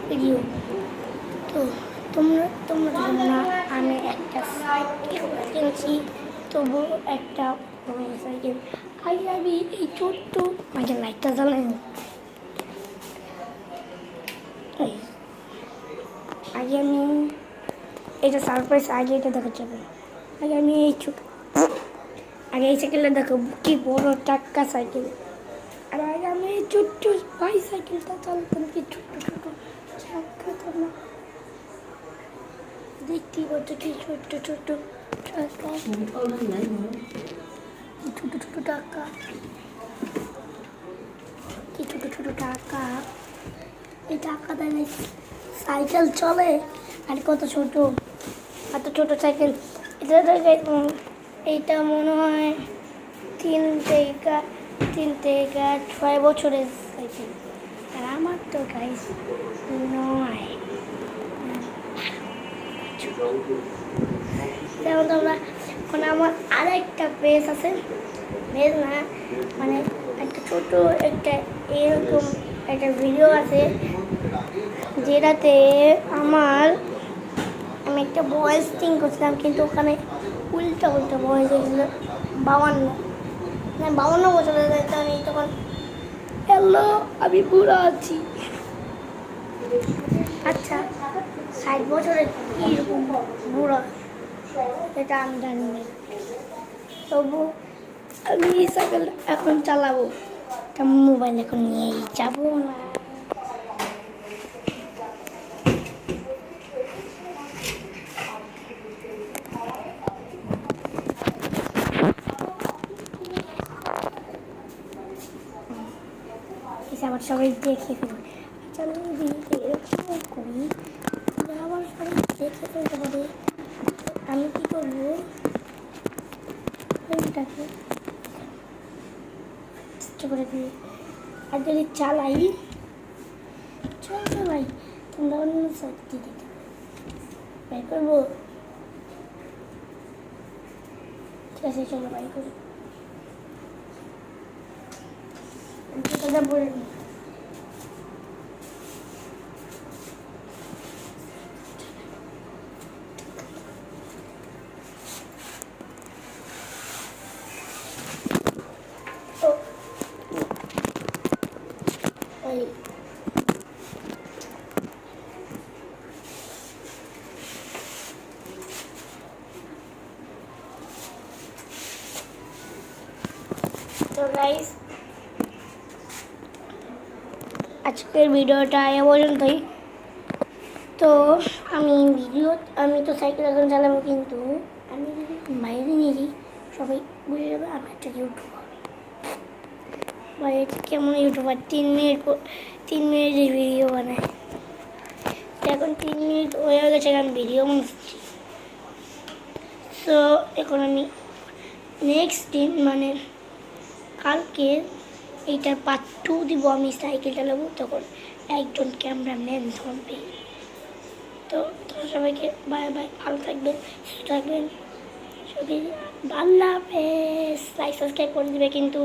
Video. তো তোমরা না, আমি একটা সাইকেল কিনেছি, তবু একটা বড় সাইকেল। আমি এই ছোট্ট আগে লাইটটা জ্বালাই আগে আমি এটা সারপ্রাইজ, আগে এটা দেখা যাবে। আগে আমি এই ছোট আগে এই সাইকেলটা দেখো, কি বড় টাক্কা সাইকেল। আর আগে আমি এই ছোট্ট সাইকেলটা চালাতাম, কি ছোট্ট ছোট চাক্কা তো না, দেখতেই পাচ্ছ কি ছোট্ট ছোট্ট টাক্কা, ছোট ছোট টাক্কা, কি ছোট ছোট টাক্কা। এই টাক্কা দেয় সাইকেল চলে, আর কত ছোট, এত ছোট সাইকেল। এইটা মনে হয় 3 থেকে 6 বছরের সাইকেল, আর আমার তো গাইস 9। যেমন তোমরা এখন আমার আরেকটা পেজ আছে, পেজ না মানে একটা ছোট একটা এরকম একটা ভিডিও আছে, যেটাতে আমি একটা ভয়েস থিং করছিলাম, কিন্তু ওখানে উল্টা ভয়েস হয়েছিল 52 বছরের। আমি তখন হ্যালো আমি বুড়া আছি। আচ্ছা 60 বছরের কীরকম বুড়া এটা আমি জানি না, তবু আমি এই সাইকেল এখন চালাবো, মোবাইল এখন নিয়েই যাবো না। আবার সবাই দেখে ফেলবে। আচ্ছা আমি যদি এরকম করি, আবার সবাই দেখে ফেলতে পারে। আমি কী করবো, ফোনটাকে করে দিই, আর যদি চালাই তোমরা অন্য সাইড দিয়ে দিতে বাই করবো। ঠিক আছে চলো বাই করি। বলে দিই তো গাইস, আজকের ভিডিওটা এ পর্যন্তই। তো আমি তো সাইকেল এখন চালাবো, কিন্তু আমি যদি বাইরে নিয়ে যাই সবাই বুঝে যাবে আমি একটা ইউটিউবার। কেমন ইউটিউবার 3 মিনিটের ভিডিও বানায়। এখন 3 মিনিট হয়ে গেছে, আমি ভিডিও বানাচ্ছি। তো এখন আমি নেক্সট দিন মানে কালকে এইটার পার্ট 2 দিব। আমি সাইকেল চালাবো, তখন একজন ক্যামেরাম্যান ধরবে। তো সবাইকে বাই বাই, ভালো থাকবেন, সুস্থ থাকবেন, সবাই আল্লাহ হাফেজ। লাইক সাবস্ক্রাইব করে দেবে কিন্তু।